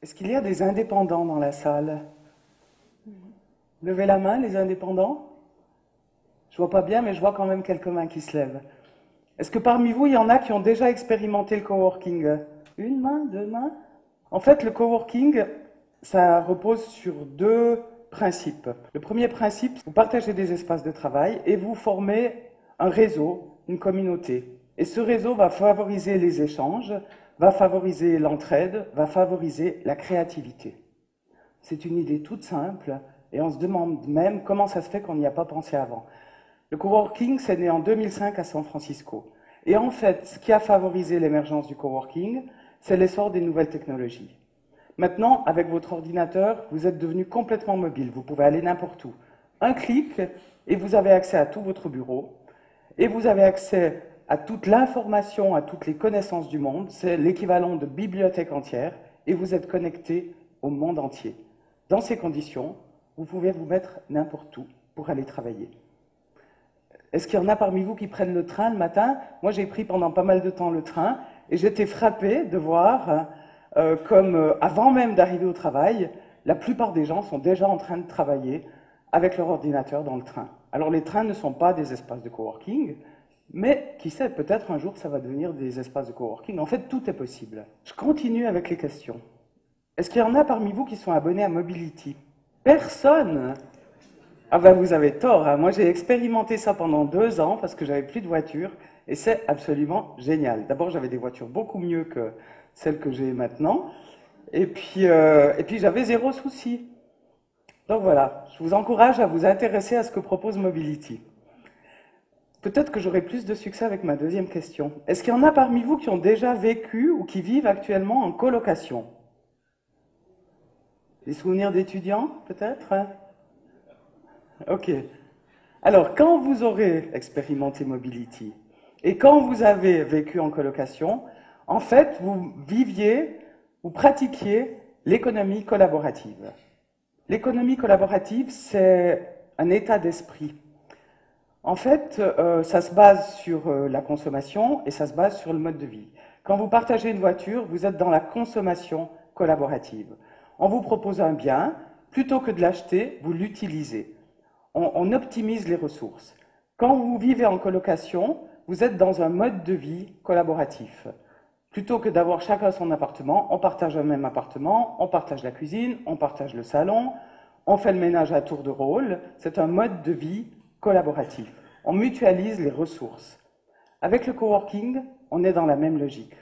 Est-ce qu'il y a des indépendants dans la salle? Levez la main, les indépendants. Je vois pas bien, mais je vois quand même quelques mains qui se lèvent. Est-ce que parmi vous, il y en a qui ont déjà expérimenté le coworking? Une main, deux mains? En fait, le coworking, ça repose sur deux principes. Le premier principe, vous partagez des espaces de travail et vous formez un réseau, une communauté. Et ce réseau va favoriser les échanges, va favoriser l'entraide, va favoriser la créativité. C'est une idée toute simple et on se demande même comment ça se fait qu'on n'y a pas pensé avant. Le coworking, c'est né en 2005 à San Francisco. Et en fait, ce qui a favorisé l'émergence du coworking, c'est l'essor des nouvelles technologies. Maintenant, avec votre ordinateur, vous êtes devenu complètement mobile. Vous pouvez aller n'importe où. Un clic et vous avez accès à tout votre bureau. Et vous avez accès à toute l'information, à toutes les connaissances du monde. C'est l'équivalent de bibliothèque entière. Et vous êtes connecté au monde entier. Dans ces conditions, vous pouvez vous mettre n'importe où pour aller travailler. Est-ce qu'il y en a parmi vous qui prennent le train le matin? Moi, j'ai pris pendant pas mal de temps le train et j'étais frappée de voir comme avant même d'arriver au travail, la plupart des gens sont déjà en train de travailler avec leur ordinateur dans le train. Alors les trains ne sont pas des espaces de coworking, mais qui sait, peut-être un jour ça va devenir des espaces de coworking. En fait, tout est possible. Je continue avec les questions. Est-ce qu'il y en a parmi vous qui sont abonnés à Mobility? Personne! Ah ben vous avez tort, hein. Moi j'ai expérimenté ça pendant 2 ans parce que j'avais plus de voiture et c'est absolument génial. D'abord j'avais des voitures beaucoup mieux que celles que j'ai maintenant et puis j'avais zéro souci. Donc voilà, je vous encourage à vous intéresser à ce que propose Mobility. Peut-être que j'aurai plus de succès avec ma deuxième question. Est-ce qu'il y en a parmi vous qui ont déjà vécu ou qui vivent actuellement en colocation? Des souvenirs d'étudiants peut-être? Ok. Alors, quand vous aurez expérimenté Mobility et quand vous avez vécu en colocation, en fait, vous pratiquiez l'économie collaborative. L'économie collaborative, c'est un état d'esprit. En fait, ça se base sur la consommation et ça se base sur le mode de vie. Quand vous partagez une voiture, vous êtes dans la consommation collaborative. On vous propose un bien, plutôt que de l'acheter, vous l'utilisez. On optimise les ressources. Quand vous vivez en colocation, vous êtes dans un mode de vie collaboratif. Plutôt que d'avoir chacun son appartement, on partage un même appartement, on partage la cuisine, on partage le salon, on fait le ménage à tour de rôle. C'est un mode de vie collaboratif. On mutualise les ressources. Avec le coworking, on est dans la même logique.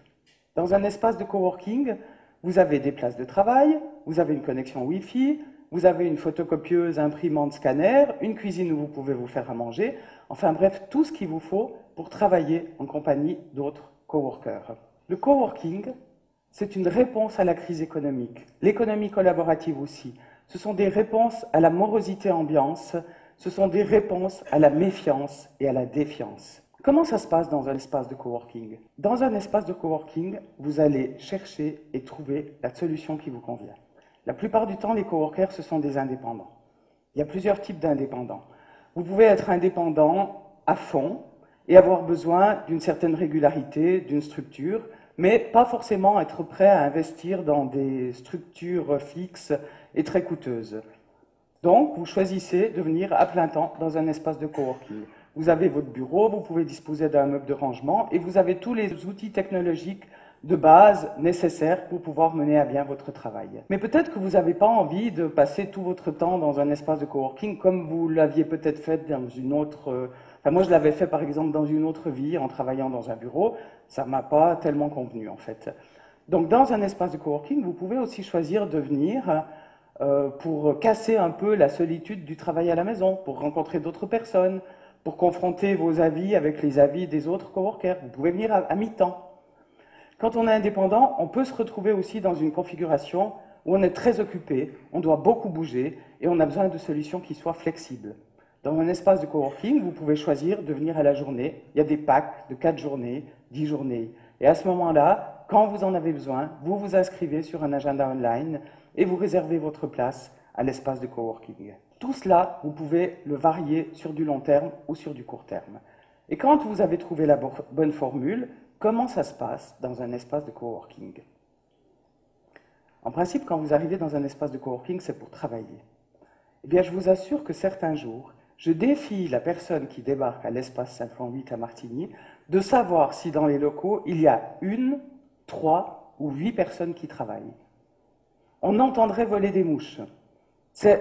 Dans un espace de coworking, vous avez des places de travail, vous avez une connexion Wi-Fi, vous avez une photocopieuse, imprimante, scanner, une cuisine où vous pouvez vous faire à manger, enfin bref, tout ce qu'il vous faut pour travailler en compagnie d'autres coworkers. Le coworking, c'est une réponse à la crise économique. L'économie collaborative aussi. Ce sont des réponses à la morosité ambiance, ce sont des réponses à la méfiance et à la défiance. Comment ça se passe dans un espace de coworking? Dans un espace de coworking, vous allez chercher et trouver la solution qui vous convient. La plupart du temps, les coworkers, ce sont des indépendants. Il y a plusieurs types d'indépendants. Vous pouvez être indépendant à fond et avoir besoin d'une certaine régularité, d'une structure, mais pas forcément être prêt à investir dans des structures fixes et très coûteuses. Donc, vous choisissez de venir à plein temps dans un espace de coworking. Vous avez votre bureau, vous pouvez disposer d'un meuble de rangement et vous avez tous les outils technologiques de base nécessaires pour pouvoir mener à bien votre travail. Mais peut-être que vous n'avez pas envie de passer tout votre temps dans un espace de coworking comme vous l'aviez peut-être fait dans une autre... Enfin, moi, je l'avais fait par exemple dans une autre vie en travaillant dans un bureau. Ça ne m'a pas tellement convenu en fait. Donc, dans un espace de coworking, vous pouvez aussi choisir de venir pour casser un peu la solitude du travail à la maison, pour rencontrer d'autres personnes, pour confronter vos avis avec les avis des autres coworkers. Vous pouvez venir à mi-temps. Quand on est indépendant, on peut se retrouver aussi dans une configuration où on est très occupé, on doit beaucoup bouger et on a besoin de solutions qui soient flexibles. Dans un espace de coworking, vous pouvez choisir de venir à la journée. Il y a des packs de 4 journées, 10 journées. Et à ce moment-là, quand vous en avez besoin, vous vous inscrivez sur un agenda online et vous réservez votre place à l'espace de coworking. Tout cela, vous pouvez le varier sur du long terme ou sur du court terme. Et quand vous avez trouvé la bonne formule, comment ça se passe dans un espace de coworking? En principe, quand vous arrivez dans un espace de coworking, c'est pour travailler. Eh bien, je vous assure que certains jours, je défie la personne qui débarque à l'espace 508 à Martigny de savoir si dans les locaux, il y a 1, 3 ou 8 personnes qui travaillent. On entendrait voler des mouches.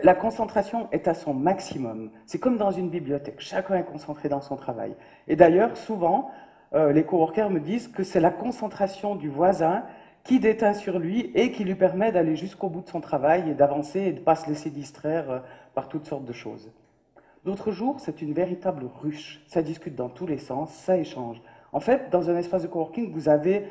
La concentration est à son maximum. C'est comme dans une bibliothèque, chacun est concentré dans son travail. Et d'ailleurs, souvent, les coworkers me disent que c'est la concentration du voisin qui déteint sur lui et qui lui permet d'aller jusqu'au bout de son travail et d'avancer et de ne pas se laisser distraire par toutes sortes de choses. D'autres jours, c'est une véritable ruche. Ça discute dans tous les sens, ça échange. En fait, dans un espace de coworking, vous avez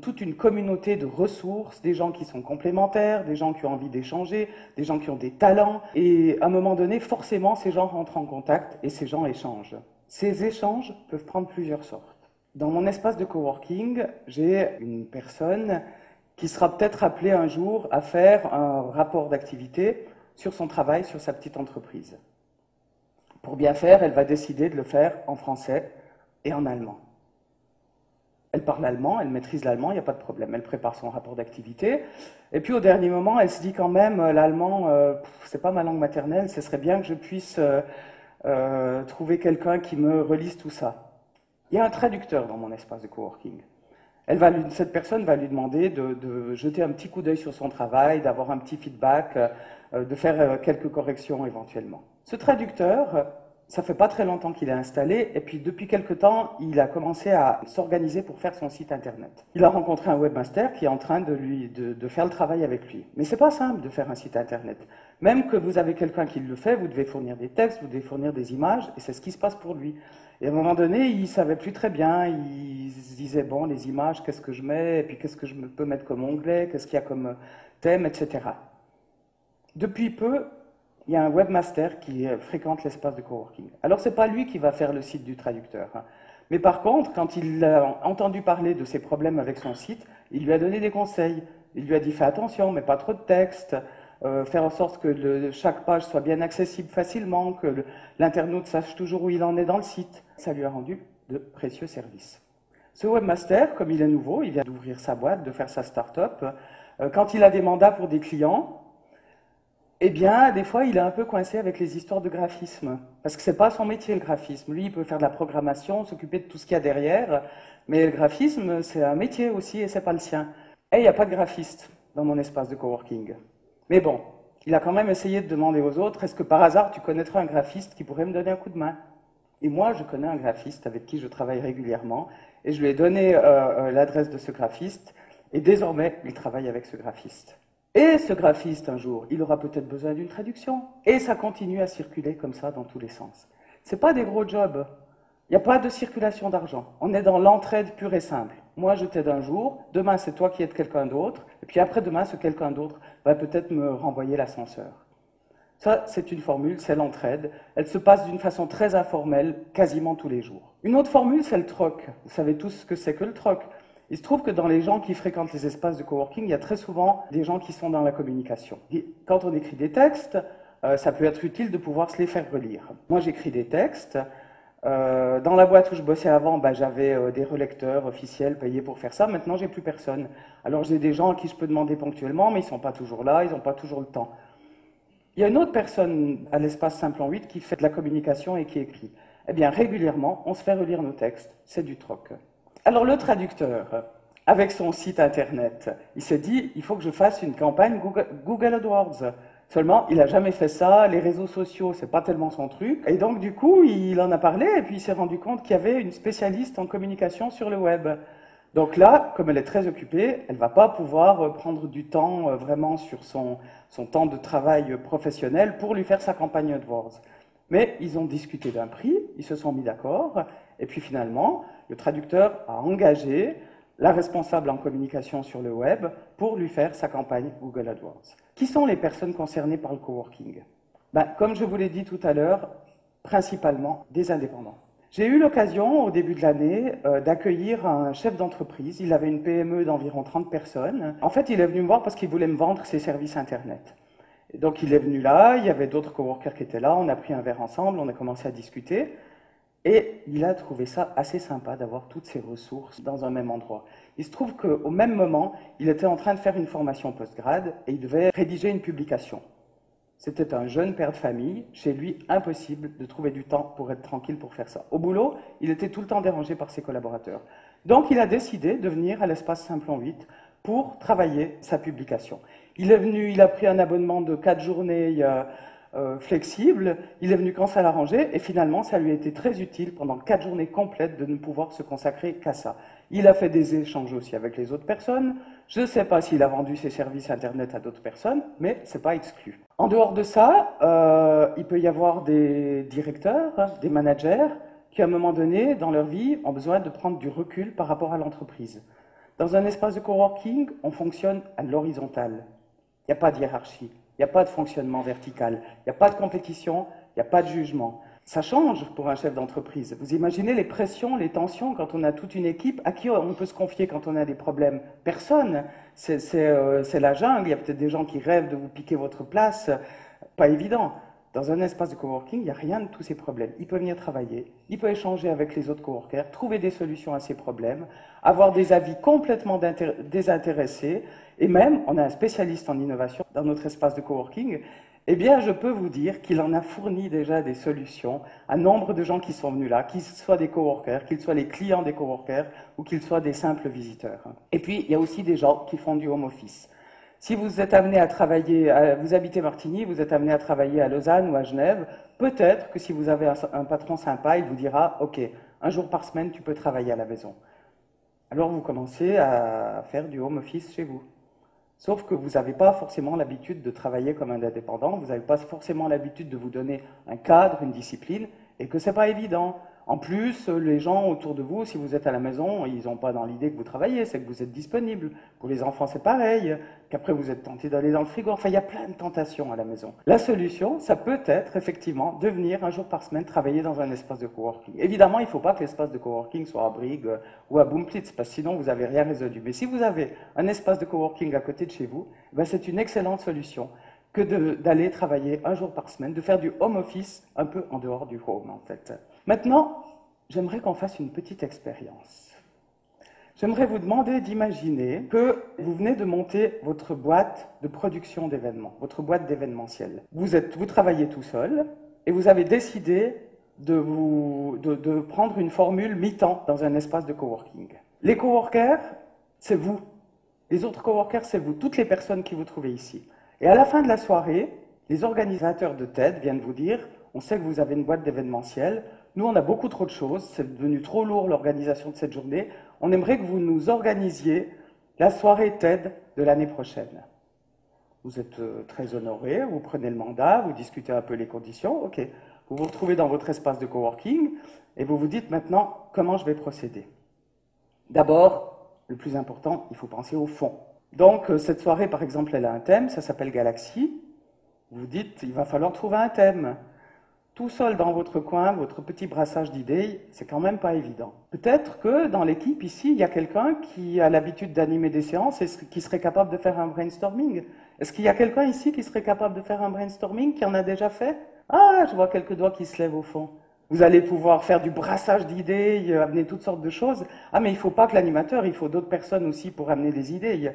toute une communauté de ressources, des gens qui sont complémentaires, des gens qui ont envie d'échanger, des gens qui ont des talents. Et à un moment donné, forcément, ces gens rentrent en contact et ces gens échangent. Ces échanges peuvent prendre plusieurs sortes. Dans mon espace de coworking, j'ai une personne qui sera peut-être appelée un jour à faire un rapport d'activité sur son travail, sur sa petite entreprise. Pour bien faire, elle va décider de le faire en français et en allemand. Elle parle allemand, elle maîtrise l'allemand, il n'y a pas de problème. Elle prépare son rapport d'activité. Et puis au dernier moment, elle se dit quand même, l'allemand, c'est pas ma langue maternelle, ce serait bien que je puisse trouver quelqu'un qui me relise tout ça. Il y a un traducteur dans mon espace de coworking. Cette personne va lui demander de jeter un petit coup d'œil sur son travail, d'avoir un petit feedback, de faire quelques corrections éventuellement. Ce traducteur, ça fait pas très longtemps qu'il est installé, et puis depuis quelque temps, il a commencé à s'organiser pour faire son site internet. Il a rencontré un webmaster qui est en train de faire le travail avec lui. Mais c'est pas simple de faire un site internet. Même que vous avez quelqu'un qui le fait, vous devez fournir des textes, vous devez fournir des images, et c'est ce qui se passe pour lui. Et à un moment donné, il savait plus très bien, il se disait, bon, les images, qu'est-ce que je mets, et puis qu'est-ce que je peux mettre comme onglet, qu'est-ce qu'il y a comme thème, etc. Depuis peu, il y a un webmaster qui fréquente l'espace de coworking. Alors, ce n'est pas lui qui va faire le site du traducteur. Mais par contre, quand il a entendu parler de ses problèmes avec son site, il lui a donné des conseils. Il lui a dit, fais attention, mais pas trop de texte, faire en sorte que chaque page soit bien accessible facilement, que l'internaute sache toujours où il en est dans le site. Ça lui a rendu de précieux services. Ce webmaster, comme il est nouveau, il vient d'ouvrir sa boîte, de faire sa start-up, quand il a des mandats pour des clients, eh bien, des fois, il est un peu coincé avec les histoires de graphisme. Parce que ce n'est pas son métier, le graphisme. Lui, il peut faire de la programmation, s'occuper de tout ce qu'il y a derrière. Mais le graphisme, c'est un métier aussi et ce n'est pas le sien. Et il n'y a pas de graphiste dans mon espace de coworking. Mais bon, il a quand même essayé de demander aux autres, est-ce que par hasard, tu connaîtrais un graphiste qui pourrait me donner un coup de main? Et moi, je connais un graphiste avec qui je travaille régulièrement. Et je lui ai donné l'adresse de ce graphiste. Et désormais, il travaille avec ce graphiste. Et ce graphiste, un jour, il aura peut-être besoin d'une traduction. Et ça continue à circuler comme ça dans tous les sens. Ce n'est pas des gros jobs. Il n'y a pas de circulation d'argent. On est dans l'entraide pure et simple. Moi, je t'aide un jour. Demain, c'est toi qui aides quelqu'un d'autre. Et puis après-demain, ce quelqu'un d'autre va peut-être me renvoyer l'ascenseur. Ça, c'est une formule, c'est l'entraide. Elle se passe d'une façon très informelle, quasiment tous les jours. Une autre formule, c'est le troc. Vous savez tous ce que c'est que le troc. Il se trouve que dans les gens qui fréquentent les espaces de coworking, il y a très souvent des gens qui sont dans la communication. Quand on écrit des textes, ça peut être utile de pouvoir se les faire relire. Moi, j'écris des textes. Dans la boîte où je bossais avant, j'avais des relecteurs officiels payés pour faire ça. Maintenant, j'ai plus personne. Alors, j'ai des gens à qui je peux demander ponctuellement, mais ils ne sont pas toujours là, ils n'ont pas toujours le temps. Il y a une autre personne à l'espace Simplon 8 qui fait de la communication et qui écrit. Eh bien, régulièrement, on se fait relire nos textes. C'est du troc. Alors le traducteur, avec son site internet, il s'est dit, il faut que je fasse une campagne Google AdWords. Seulement, il n'a jamais fait ça, les réseaux sociaux, c'est pas tellement son truc. Et donc du coup, il en a parlé et puis il s'est rendu compte qu'il y avait une spécialiste en communication sur le web. Donc là, comme elle est très occupée, elle ne va pas pouvoir prendre du temps vraiment sur son temps de travail professionnel pour lui faire sa campagne AdWords. Mais ils ont discuté d'un prix, ils se sont mis d'accord, et puis finalement, le traducteur a engagé la responsable en communication sur le web pour lui faire sa campagne Google AdWords. Qui sont les personnes concernées par le coworking? Comme je vous l'ai dit tout à l'heure, principalement des indépendants. J'ai eu l'occasion, au début de l'année, d'accueillir un chef d'entreprise. Il avait une PME d'environ 30 personnes. En fait, il est venu me voir parce qu'il voulait me vendre ses services Internet. Et donc, il est venu là, il y avait d'autres coworkers qui étaient là, on a pris un verre ensemble, on a commencé à discuter. Et il a trouvé ça assez sympa d'avoir toutes ces ressources dans un même endroit. Il se trouve qu'au même moment, il était en train de faire une formation post-grade et il devait rédiger une publication. C'était un jeune père de famille, chez lui, impossible de trouver du temps pour être tranquille pour faire ça. Au boulot, il était tout le temps dérangé par ses collaborateurs. Donc il a décidé de venir à l'espace Simplon 8 pour travailler sa publication. Il est venu, il a pris un abonnement de 4 journées flexible, il est venu quand ça l'arrangeait, et finalement ça lui a été très utile pendant 4 journées complètes de ne pouvoir se consacrer qu'à ça. Il a fait des échanges aussi avec les autres personnes. Je ne sais pas s'il a vendu ses services Internet à d'autres personnes, mais ce n'est pas exclu. En dehors de ça, il peut y avoir des directeurs, des managers, qui à un moment donné, dans leur vie, ont besoin de prendre du recul par rapport à l'entreprise. Dans un espace de coworking, on fonctionne à l'horizontale. Il n'y a pas de hiérarchie, il n'y a pas de fonctionnement vertical, il n'y a pas de compétition, il n'y a pas de jugement. Ça change pour un chef d'entreprise. Vous imaginez les pressions, les tensions quand on a toute une équipe. À qui on peut se confier quand on a des problèmes? Personne. C'est la jungle. Il y a peut-être des gens qui rêvent de vous piquer votre place. Pas évident. Dans un espace de coworking, il n'y a rien de tous ces problèmes. Il peut venir travailler, il peut échanger avec les autres coworkers, trouver des solutions à ces problèmes, avoir des avis complètement désintéressés. Et même, on a un spécialiste en innovation dans notre espace de coworking. Eh bien, je peux vous dire qu'il en a fourni déjà des solutions à nombre de gens qui sont venus là, qu'ils soient des coworkers, qu'ils soient les clients des coworkers ou qu'ils soient des simples visiteurs. Et puis, il y a aussi des gens qui font du home office. Si vous êtes amené à travailler, vous habitez Martigny, vous êtes amené à travailler à Lausanne ou à Genève, peut-être que si vous avez un patron sympa, il vous dira « Ok, un jour par semaine, tu peux travailler à la maison ». Alors, vous commencez à faire du home office chez vous. Sauf que vous n'avez pas forcément l'habitude de travailler comme un indépendant, vous n'avez pas forcément l'habitude de vous donner un cadre, une discipline, et que ce n'est pas évident. En plus, les gens autour de vous, si vous êtes à la maison, ils n'ont pas dans l'idée que vous travaillez, c'est que vous êtes disponible. Pour les enfants, c'est pareil, qu'après vous êtes tenté d'aller dans le frigo. Enfin, il y a plein de tentations à la maison. La solution, ça peut être effectivement de venir un jour par semaine travailler dans un espace de coworking. Évidemment, il ne faut pas que l'espace de coworking soit à Brigue ou à Boomplitz, parce que sinon vous n'avez rien résolu. Mais si vous avez un espace de coworking à côté de chez vous, ben c'est une excellente solution que d'aller travailler un jour par semaine, de faire du home office un peu en dehors du home en fait. Maintenant, j'aimerais qu'on fasse une petite expérience. J'aimerais vous demander d'imaginer que vous venez de monter votre boîte de production d'événements, votre boîte d'événementiel. Vous travaillez tout seul et vous avez décidé de prendre une formule mi-temps dans un espace de coworking. Les coworkers, c'est vous. Les autres coworkers, c'est vous, toutes les personnes qui vous trouvez ici. Et à la fin de la soirée, les organisateurs de TED viennent vous dire « On sait que vous avez une boîte d'événementiel, nous on a beaucoup trop de choses, c'est devenu trop lourd l'organisation de cette journée, on aimerait que vous nous organisiez la soirée TED de l'année prochaine. » Vous êtes très honoré, vous prenez le mandat, vous discutez un peu les conditions, ok. Vous vous retrouvez dans votre espace de coworking et vous vous dites maintenant comment je vais procéder. D'abord, le plus important, il faut penser au fond. Donc, cette soirée, par exemple, elle a un thème, ça s'appelle Galaxie. Vous vous dites, il va falloir trouver un thème. Tout seul dans votre coin, votre petit brassage d'idées, c'est quand même pas évident. Peut-être que dans l'équipe ici, il y a quelqu'un qui a l'habitude d'animer des séances et qui serait capable de faire un brainstorming. Est-ce qu'il y a quelqu'un ici qui serait capable de faire un brainstorming, qui en a déjà fait? Ah, je vois quelques doigts qui se lèvent au fond. Vous allez pouvoir faire du brassage d'idées, amener toutes sortes de choses. Ah, mais il ne faut pas que l'animateur, il faut d'autres personnes aussi pour amener des idées.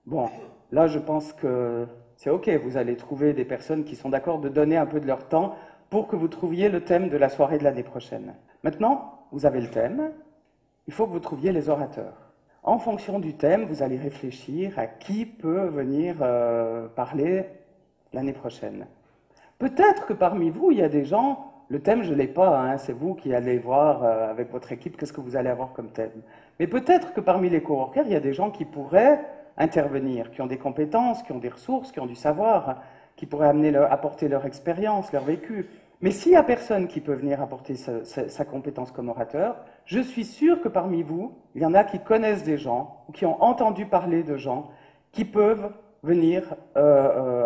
Bon, là, je pense que c'est OK. Vous allez trouver des personnes qui sont d'accord de donner un peu de leur temps pour que vous trouviez le thème de la soirée de l'année prochaine. Maintenant, vous avez le thème. Il faut que vous trouviez les orateurs. En fonction du thème, vous allez réfléchir à qui peut venir parler l'année prochaine. Peut-être que parmi vous, il y a des gens... Le thème, je ne l'ai pas, hein, c'est vous qui allez voir avec votre équipe qu'est-ce que vous allez avoir comme thème. Mais peut-être que parmi les coworkers, il y a des gens qui pourraient intervenir, qui ont des compétences, qui ont des ressources, qui ont du savoir, qui pourraient apporter leur expérience, leur vécu. Mais s'il n'y a personne qui peut venir apporter sa compétence comme orateur, je suis sûr que parmi vous, il y en a qui connaissent des gens, ou qui ont entendu parler de gens, qui peuvent venir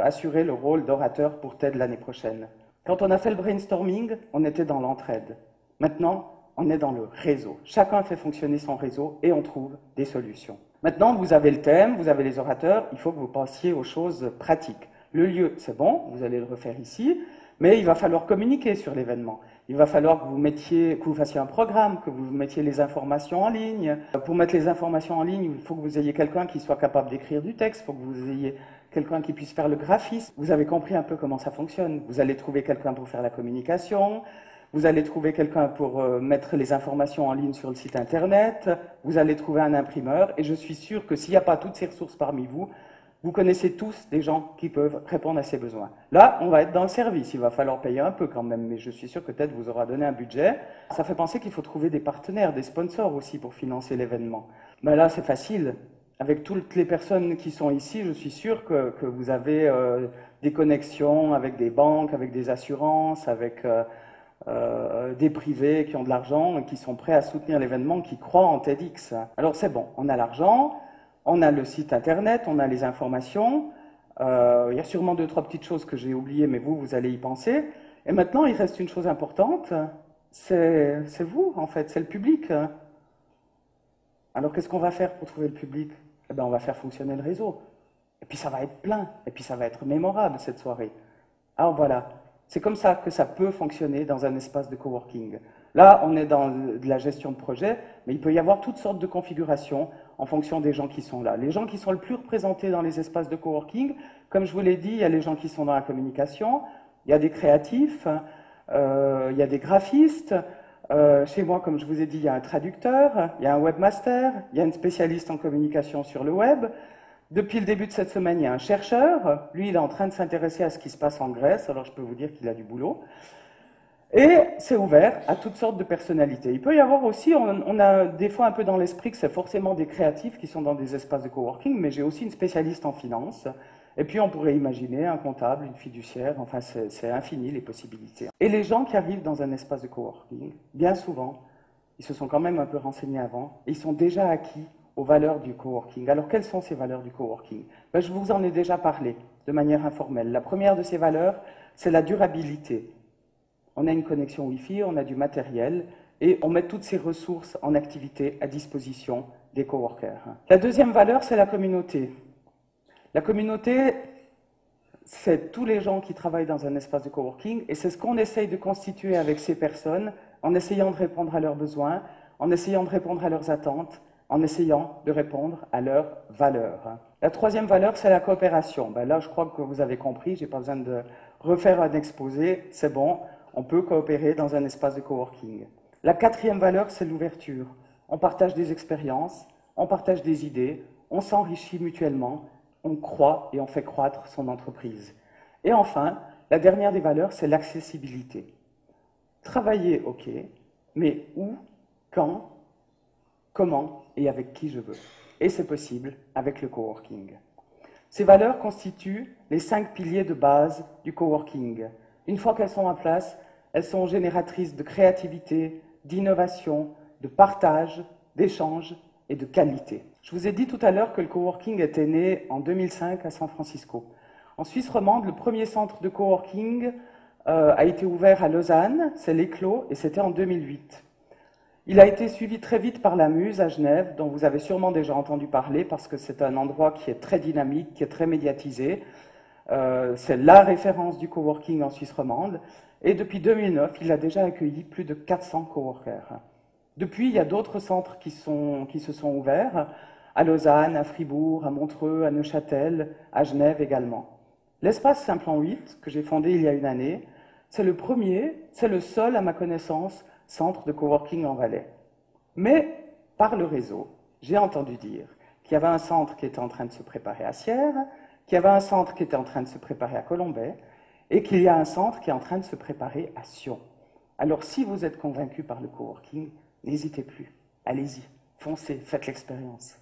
assurer le rôle d'orateur pour TED l'année prochaine. Quand on a fait le brainstorming, on était dans l'entraide. Maintenant, on est dans le réseau. Chacun fait fonctionner son réseau et on trouve des solutions. Maintenant, vous avez le thème, vous avez les orateurs, il faut que vous pensiez aux choses pratiques. Le lieu, c'est bon, vous allez le refaire ici, mais il va falloir communiquer sur l'événement. Il va falloir que vous fassiez un programme, que vous mettiez les informations en ligne. Pour mettre les informations en ligne, il faut que vous ayez quelqu'un qui soit capable d'écrire du texte, il faut que vous ayez quelqu'un qui puisse faire le graphisme. Vous avez compris un peu comment ça fonctionne. Vous allez trouver quelqu'un pour faire la communication, vous allez trouver quelqu'un pour mettre les informations en ligne sur le site internet, vous allez trouver un imprimeur, et je suis sûr que s'il n'y a pas toutes ces ressources parmi vous, vous connaissez tous des gens qui peuvent répondre à ces besoins. Là, on va être dans le service, il va falloir payer un peu quand même, mais je suis sûr que peut-être vous aura donné un budget. Ça fait penser qu'il faut trouver des partenaires, des sponsors aussi pour financer l'événement. Mais là, c'est facile. Avec toutes les personnes qui sont ici, je suis sûr que vous avez des connexions avec des banques, avec des assurances, avec des privés qui ont de l'argent et qui sont prêts à soutenir l'événement, qui croient en TEDx. Alors c'est bon, on a l'argent, on a le site internet, on a les informations, il y a sûrement 2-3 petites choses que j'ai oubliées, mais vous allez y penser. Et maintenant, il reste une chose importante, c'est vous, en fait, c'est le public. Alors qu'est-ce qu'on va faire pour trouver le public? Eh bien, on va faire fonctionner le réseau. Et puis ça va être plein, et puis ça va être mémorable cette soirée. Alors voilà, c'est comme ça que ça peut fonctionner dans un espace de coworking. Là, on est dans de la gestion de projet, mais il peut y avoir toutes sortes de configurations en fonction des gens qui sont là. Les gens qui sont le plus représentés dans les espaces de coworking, comme je vous l'ai dit, il y a les gens qui sont dans la communication, il y a des créatifs, il y a des graphistes. Chez moi, comme je vous ai dit, il y a un traducteur, il y a un webmaster, il y a une spécialiste en communication sur le web. Depuis le début de cette semaine, il y a un chercheur. Lui, il est en train de s'intéresser à ce qui se passe en Grèce, alors je peux vous dire qu'il a du boulot. Et c'est ouvert à toutes sortes de personnalités. Il peut y avoir aussi, on a des fois un peu dans l'esprit que c'est forcément des créatifs qui sont dans des espaces de coworking, mais j'ai aussi une spécialiste en finance. Et puis on pourrait imaginer un comptable, une fiduciaire, enfin c'est infini les possibilités. Et les gens qui arrivent dans un espace de coworking, bien souvent, ils se sont quand même un peu renseignés avant, et ils sont déjà acquis aux valeurs du coworking. Alors quelles sont ces valeurs du coworking? Ben, je vous en ai déjà parlé de manière informelle. La première de ces valeurs, c'est la durabilité. On a une connexion Wi-Fi, on a du matériel, et on met toutes ces ressources en activité à disposition des coworkers. La deuxième valeur, c'est la communauté. La communauté, c'est tous les gens qui travaillent dans un espace de coworking, et c'est ce qu'on essaye de constituer avec ces personnes, en essayant de répondre à leurs besoins, en essayant de répondre à leurs attentes, en essayant de répondre à leurs valeurs. La troisième valeur, c'est la coopération. Ben là, je crois que vous avez compris, je n'ai pas besoin de refaire un exposé, c'est bon, on peut coopérer dans un espace de coworking. La quatrième valeur, c'est l'ouverture. On partage des expériences, on partage des idées, on s'enrichit mutuellement, on croit et on fait croître son entreprise. Et enfin, la dernière des valeurs, c'est l'accessibilité. Travailler, ok, mais où, quand, comment et avec qui je veux. Et c'est possible avec le coworking. Ces valeurs constituent les 5 piliers de base du coworking. Une fois qu'elles sont en place, elles sont génératrices de créativité, d'innovation, de partage, d'échange et de qualité. Je vous ai dit tout à l'heure que le coworking était né en 2005 à San Francisco. En Suisse romande, le premier centre de coworking a été ouvert à Lausanne, c'est l'Éclos, et c'était en 2008. Il a été suivi très vite par la Muse à Genève, dont vous avez sûrement déjà entendu parler, parce que c'est un endroit qui est très dynamique, qui est très médiatisé. C'est la référence du coworking en Suisse romande. Et depuis 2009, il a déjà accueilli plus de 400 coworkers. Depuis, il y a d'autres centres qui se sont ouverts, à Lausanne, à Fribourg, à Montreux, à Neuchâtel, à Genève également. L'espace Simplon 8, que j'ai fondé il y a une année, c'est le premier, c'est le seul, à ma connaissance, centre de coworking en Valais. Mais, par le réseau, j'ai entendu dire qu'il y avait un centre qui était en train de se préparer à Sierre, qu'il y avait un centre qui était en train de se préparer à Colombey, et qu'il y a un centre qui est en train de se préparer à Sion. Alors, si vous êtes convaincu par le coworking, n'hésitez plus. Allez-y, foncez, faites l'expérience.